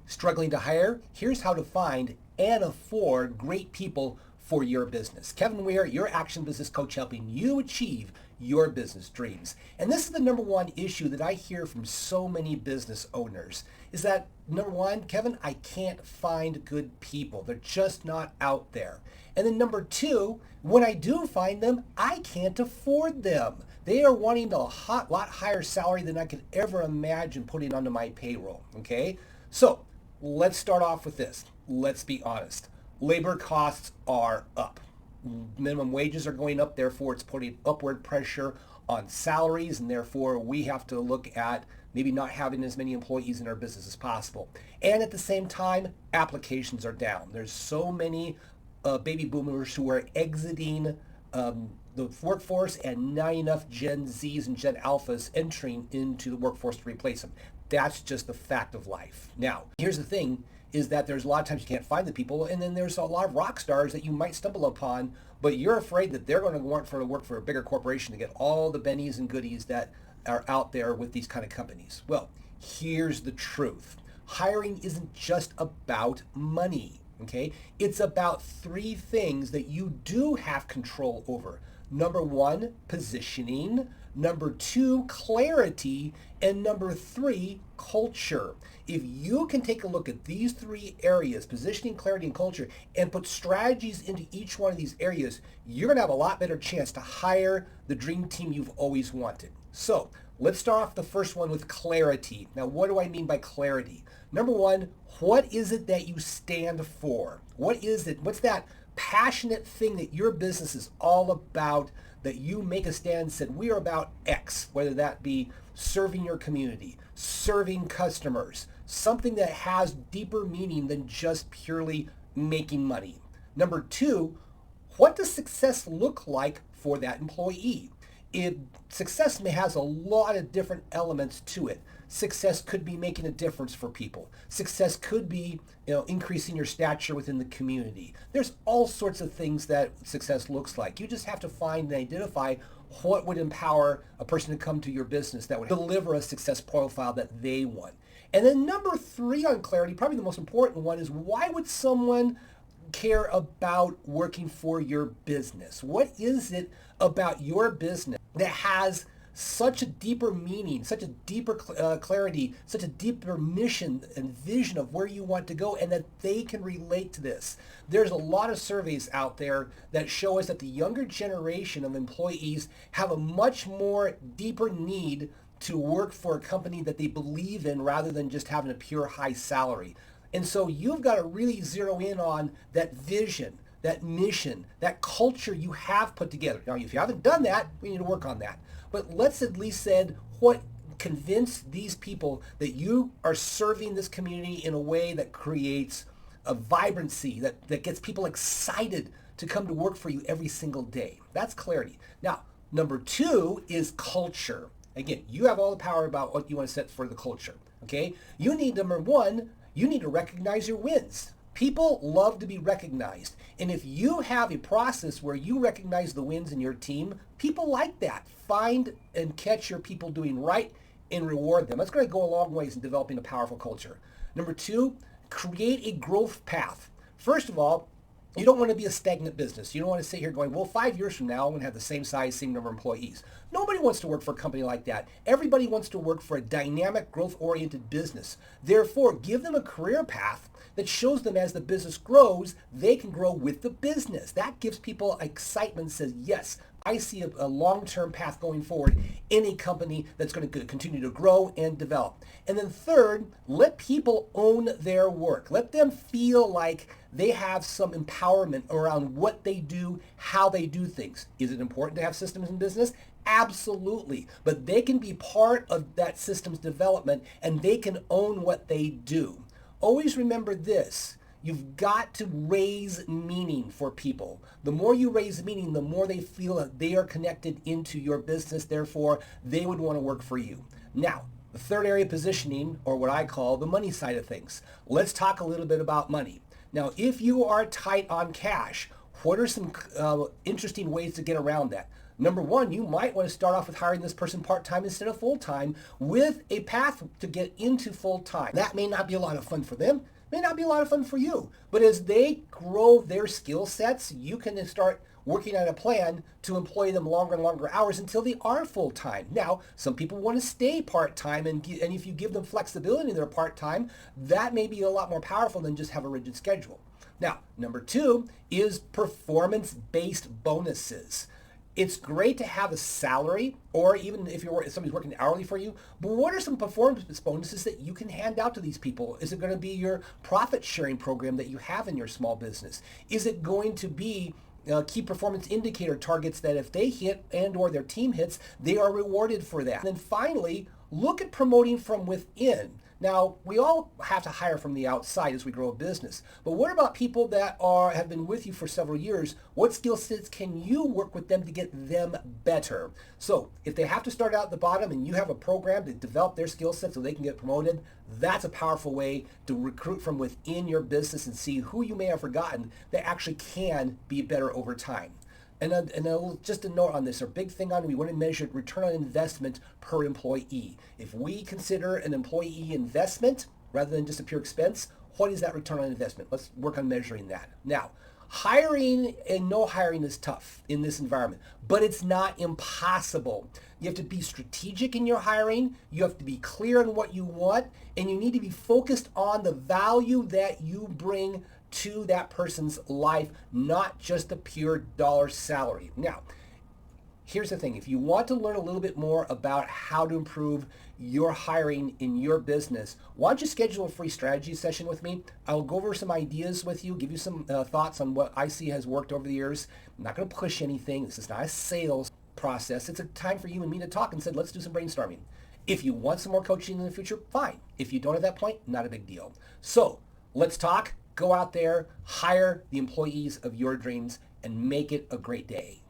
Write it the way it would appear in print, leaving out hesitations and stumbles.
Struggling to hire? Here's how to find and afford great people for your business. Kevin Weir, your action business coach, helping you achieve your business dreams. And this is the number one issue that I hear from so many business owners is that, number one, Kevin, I can't find good people. They're just not out there. And then number two, when I do find them, I can't afford them. They are wanting a lot higher salary than I could ever imagine putting onto my payroll, okay? So let's start off with this. Let's be honest. Labor costs are up. Minimum wages are going up, therefore it's putting upward pressure on salaries, and therefore we have to look at maybe not having as many employees in our business as possible. And at the same time, applications are down. There's so many baby boomers who are exiting the workforce and not enough Gen Zs and Gen Alphas entering into the workforce to replace them. That's just the fact of life. Now, here's the thing, is that there's a lot of times you can't find the people, and then there's a lot of rock stars that you might stumble upon, but you're afraid that they're going to work for a bigger corporation to get all the bennies and goodies that are out there with these kind of companies. Well, here's the truth. Hiring isn't just about money, okay? It's about three things that you do have control over. Number one, positioning. Number two, clarity. And number three, culture. If you can take a look at these three areas, positioning, clarity, and culture, and put strategies into each one of these areas, you're going to have a lot better chance to hire the dream team you've always wanted. So let's start off the first one with clarity. Now, what do I mean by clarity? Number one, what is it that you stand for? What is it? What's that passionate thing that your business is all about, that you make a stand and said, we are about X, whether that be serving your community, serving customers, something that has deeper meaning than just purely making money. Number two, what does success look like for that employee? Success has a lot of different elements to it. Success could be making a difference for people. Success could be, increasing your stature within the community. There's all sorts of things that success looks like. You just have to find and identify what would empower a person to come to your business that would deliver a success profile that they want. And then number three on clarity, probably the most important one, is why would someone care about working for your business? What is it about your business that has such a deeper meaning, such a deeper clarity, such a deeper mission and vision of where you want to go, and that they can relate to this? There's a lot of surveys out there that show us that the younger generation of employees have a much more deeper need to work for a company that they believe in rather than just having a pure high salary. And so you've got to really zero in on that vision, that mission, that culture you have put together. Now, if you haven't done that, we need to work on that. But let's at least say what convince these people that you are serving this community in a way that creates a vibrancy, that gets people excited to come to work for you every single day. That's clarity. Now, number two is culture. Again, you have all the power about what you want to set for the culture, okay? You need, number one, you need to recognize your wins. People love to be recognized. And if you have a process where you recognize the wins in your team, people like that. Find and catch your people doing right and reward them. That's going to go a long ways in developing a powerful culture. Number two, create a growth path. First of all, you don't want to be a stagnant business. You don't want to sit here going, well, 5 years from now, I'm going to have the same size, same number of employees. Nobody wants to work for a company like that. Everybody wants to work for a dynamic, growth-oriented business. Therefore, give them a career path that shows them as the business grows, they can grow with the business. That gives people excitement, says, yes, I see a long-term path going forward in a company that's going to continue to grow and develop. And then third, let people own their work. Let them feel like they have some empowerment around what they do, how they do things. Is it important to have systems in business? Absolutely. But they can be part of that systems development and they can own what they do. Always remember this. You've got to raise meaning for people. The more you raise meaning, the more they feel that they are connected into your business. Therefore, they would want to work for you. Now, the third area, positioning, or what I call the money side of things. Let's talk a little bit about money. Now, if you are tight on cash, what are some interesting ways to get around that? Number one, you might want to start off with hiring this person part-time instead of full-time with a path to get into full-time. That may not be a lot of fun for them, may not be a lot of fun for you, but as they grow their skill sets, you can start working on a plan to employ them longer and longer hours until they are full-time. Now, some people want to stay part-time, and if you give them flexibility in their part-time, that may be a lot more powerful than just have a rigid schedule. Now, number two is performance-based bonuses. It's great to have a salary, or even if somebody's working hourly for you, but what are some performance bonuses that you can hand out to these people? Is it going to be your profit sharing program that you have in your small business? Is it going to be key performance indicator targets that if they hit and or their team hits, they are rewarded for that? And then finally, look at promoting from within. Now, we all have to hire from the outside as we grow a business, but what about people that have been with you for several years? What skill sets can you work with them to get them better? So if they have to start out at the bottom and you have a program to develop their skill set so they can get promoted, that's a powerful way to recruit from within your business and see who you may have forgotten that actually can be better over time. And just a note on this, our big thing we want to measure return on investment per employee. If we consider an employee investment rather than just a pure expense, what is that return on investment? Let's work on measuring that. Now, hiring and no hiring is tough in this environment, but it's not impossible. You have to be strategic in your hiring. You have to be clear on what you want, and you need to be focused on the value that you bring to that person's life, not just a pure dollar salary. Now, here's the thing. If you want to learn a little bit more about how to improve your hiring in your business, why don't you schedule a free strategy session with me? I'll go over some ideas with you, give you some thoughts on what I see has worked over the years. I'm not going to push anything. This is not a sales process. It's a time for you and me to talk and said, let's do some brainstorming. If you want some more coaching in the future, fine. If you don't at that point, not a big deal. So let's talk. Go out there, hire the employees of your dreams, and make it a great day.